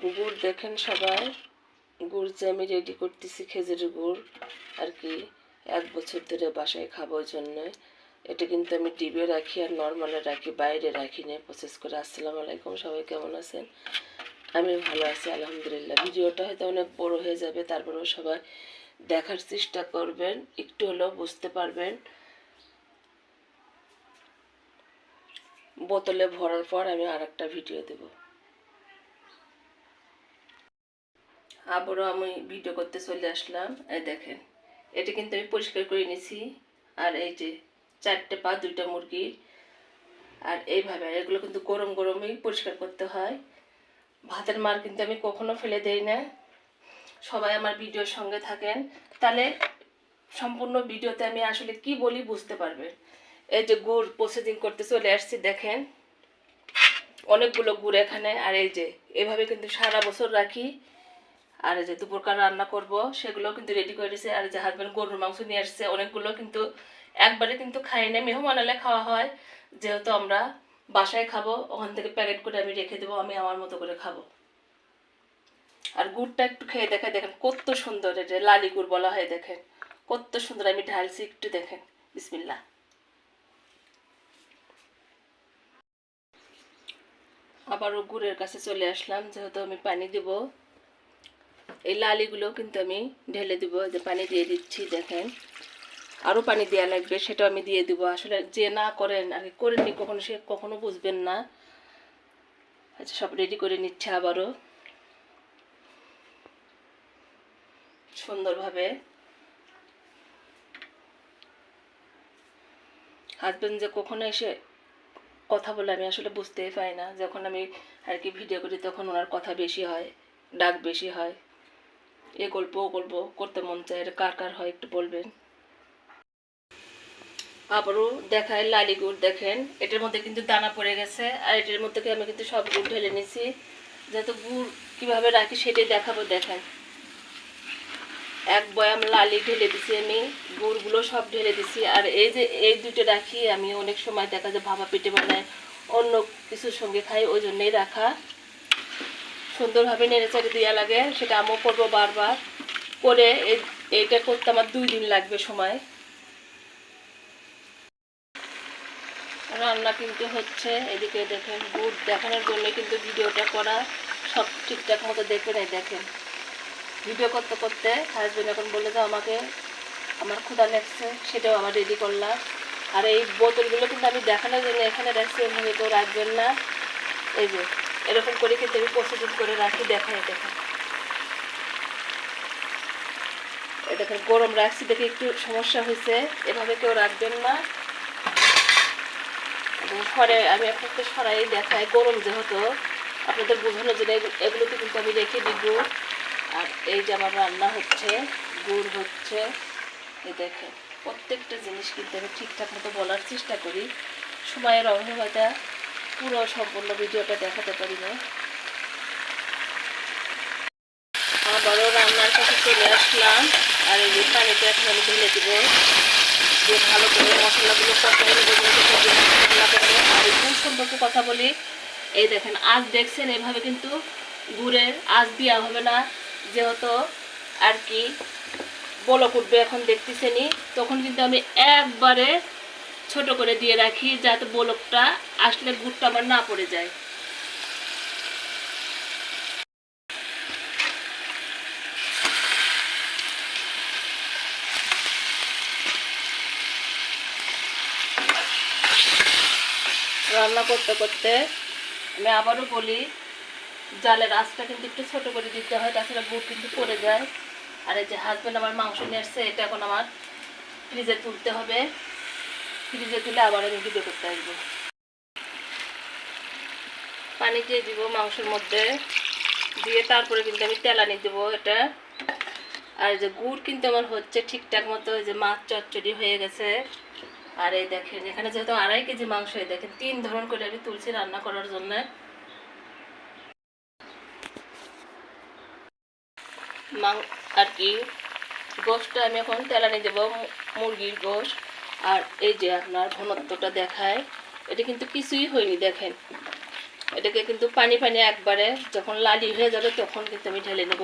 গুড় দেখেন সবাই, গুড় যে আমি রেডি করতেছি খেজুরের গুড় আর কি 1 বছর ধরে বাসায় খাবার জন্য। এটা কিন্তু আমি ডিবে রাখি আর নর্মালে রাখি, বাইরে রাখি না, প্রসেস করে। আসসালামু আলাইকুম, সবাই কেমন আছেন? আমি ভালো আছি আলহামদুলিল্লাহ। ভিডিওটা হয়তো অনেক বড় হয়ে যাবে, তারপরেও সবাই দেখার চেষ্টা করবেন, একটু হলেও বুঝতে পারবেন। বোতলে ভরার পর আমি আরেকটা ভিডিও দেব। আবারও আমি ভিডিও করতে চলে আসলাম। এই দেখেন, এটা কিন্তু আমি পরিষ্কার করে নিয়েছি। আর এই যে 4টে পা 2টা মুরগির, আর এইভাবে এগুলো কিন্তু গরম গরমই পরিষ্কার করতে হয়। ভাতের মার কিন্তু আমি কখনো ফেলে দেই না। সবাই আমার ভিডিওর সঙ্গে থাকেন, তাহলে সম্পূর্ণ ভিডিওতে আমি আসলে কি বলি বুঝতে পারবেন। এই যে গুড় প্রসেসিং করতে চলে আসছি, দেখেন অনেকগুলো গুড় এখানে। আর এই যে এভাবে কিন্তু সারা বছর রাখি। আর এই যে দুপুরকার রান্না করব সেগুলো কিন্তু রেডি করে দিয়েছে। আর যে হাজব্যান্ড গরুর মাংস নিয়ে আসছে অনেকগুলো, কিন্তু একবারে কিন্তু খাই না, মেহমান এলে খাওয়া হয়। যেহেতু আমরা বাসায় খাবো, ওখান থেকে প্যাকেট করে আমি রেখে দেবো, আমি আমার মতো করে খাবো। আর গুড়টা একটু খেয়ে দেখেন, দেখেন কত সুন্দর, এটা লালি গুড় বলা হয়। দেখেন কত সুন্দর, আমি ঢালছি, একটু দেখেন। বিসমিল্লাহ। আবারও গুড়ের কাছে চলে আসলাম, যেহেতু আমি পানি দেব। এই লালিগুলো কিন্তু আমি ঢেলে দিব, যে পানি দিয়ে দিচ্ছি। দেখেন আরও পানি দেওয়া লাগবে, সেটাও আমি দিয়ে দিব। আসলে যে না করেন আগে করেননি কখনো, সে কখনো বুঝবেন না। আচ্ছা, সব রেডি করে নিচ্ছে আবারও সুন্দরভাবে। হাজব্যান্ড যে কখনো এসে কথা বলে আমি আসলে বুঝতেই পাই না। যখন আমি আর কি ভিডিও করি তখন ওনার কথা বেশি হয়, ডাক বেশি হয়। এ গল্প ও গল্প করতে মন চায়, এটা কার কার হয় একটু বলবেন। আবারও দেখায় লালি গুড়, দেখেন এটার মধ্যে কিন্তু দানা পড়ে গেছে। আর এটার মধ্যে আমি কিন্তু সব গুড় ঢেলে নিছি। যেহেতু গুড় কীভাবে রাখি সেটাই দেখাবো। দেখেন এক বয়াম লালি ঢেলে দিছি, আমি গুড়গুলো সব ঢেলে দিছি। আর এই যে এই দুটো রাখি আমি, অনেক সময় দেখা যায় ভাপা পিঠে বানায়, অন্য কিছুর সঙ্গে খাই, ওই জন্যই রাখা। সুন্দরভাবে নেড়েচাড়ে দেওয়া লাগে, সেটা আমিও করবো বারবার করে। এইটা করতে আমার 2 দিন লাগবে সময়। রান্না কিন্তু হচ্ছে, এদিকে দেখেন গুড় দেখানোর জন্য কিন্তু ভিডিওটা করা। সব ঠিকঠাক মতো দেখে নেই। দেখেন ভিডিও করতে করতে হাজবেন্ড এখন বলে যে আমাকে আমার ক্ষুধা লাগছে, সেটাও আবার রেডি করলাম। আর এই বোতলগুলো কিন্তু আমি দেখানোর জন্য এখানে রাখছি, এভাবে তো রাখবেন না। এই যে এরকম করে কিন্তু আমি প্রসেসিং করে রাখি। দেখাই দেখেন, এই দেখেন গরম রাখছি দেখে একটু সমস্যা হয়েছে, এভাবে কেউ রাখবেন না। সরে আমি আপনাকে সরাই দেখাই, গরম যেহেতু আপনাদের বোঝানোর জন্য এগুলোকে কিন্তু আমি রেখে দিব। আর এই যে আমার রান্না হচ্ছে, গুড় হচ্ছে, এই দেখেন প্রত্যেকটা জিনিস কিন্তু আমি ঠিকঠাক মতো বলার চেষ্টা করি। সময়ের অভাবতা পুরো সম্পূর্ণ ভিডিওটা দেখাতে পারি না। আবারও রান্নার কাছে চলে আসলাম। আর এই যে পানিটা এখন আমি ঢেলে দিব, দিয়ে ভালো করে মশলাগুলো কষাই নেব। মশলা করবো। আর গুড় সম্পর্কে কথা বলি, এই দেখেন আজ দেখছেন এভাবে কিন্তু গুড়ের আজ দেওয়া হবে না, যেহেতু আর কি বলক উঠবে এখন দেখতেছেনি, তখন কিন্তু আমি একবারে ছোট করে দিয়ে রাখি, যাতে বলকটা আসলে গুড়টা আমার না পড়ে যায়। রান্না করতে করতে আমি আবারও বলি, জালের আঁচটা কিন্তু একটু ছোট করে দিতে হয়, তাছাড়া গুড় কিন্তু পড়ে যায়। আর এই যে হাজব্যান্ড আমার মাংস নিয়ে আসছে, এটা এখন আমার ফ্রিজে তুলতে হবে। ফ্রিজে তুলে আবার আমি ভিডিও করতে আসবো। পানি দিয়ে দিব মাংসের মধ্যে, দিয়ে তারপরে কিন্তু আমি তেলানি দেবো এটা। আর যে গুড় কিন্তু আমার হচ্ছে ঠিকঠাক মতো, যে মাছ চচ্চড়ি হয়ে গেছে। আর এই দেখেন এখানে যেহেতু 2.5 কেজি মাংস, এই দেখেন 3 ধরন করে আমি তুলছি রান্না করার জন্য। আর কি গোশটা আমি এখন তেলানি দেবো, মুরগির গোশ। আর এই যে আপনার ঘনত্বটা দেখায়, এটা কিন্তু কিছুই হয়নি। দেখেন এটাকে কিন্তু পানি পানি একবারে যখন লালি হয়ে যাবে তখন কিন্তু আমি ঢেলে নেব।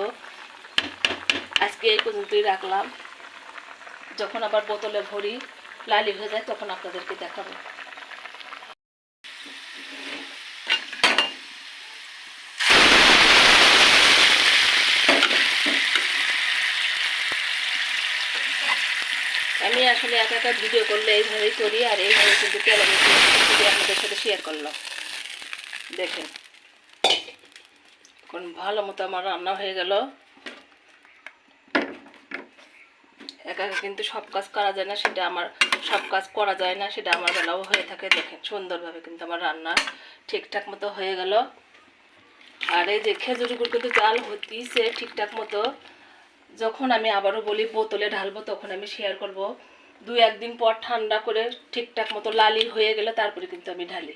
আজকে এই পর্যন্তই রাখলাম, যখন আবার বোতলে ভরি লালি হয়ে যায় তখন আপনাদেরকে দেখাবো। আমি আসলে একা একা ভিডিও করলে এইভাবেই করি, আর এইভাবে কিন্তু আপনাদের সাথে শেয়ার করলাম। দেখেন এখন ভালো মতো আমার রান্না হয়ে গেল। একা একা কিন্তু সব কাজ করা যায় না, সেটা আমার সব কাজ করা যায় না, সেটা আমার বেলাও হয়ে থাকে। দেখেন সুন্দরভাবে কিন্তু আমার রান্না ঠিকঠাক মতো হয়ে গেল। আর এই যে খেজুর গুড় কিন্তু জাল হতিছে ঠিকঠাক মতো। যখন আমি আবারও বলি বোতলে ঢালবো তখন আমি শেয়ার করব। 2-1 দিন পর ঠান্ডা করে ঠিকঠাক মতো লালি হয়ে গেলে তারপরে কিন্তু আমি ঢালি।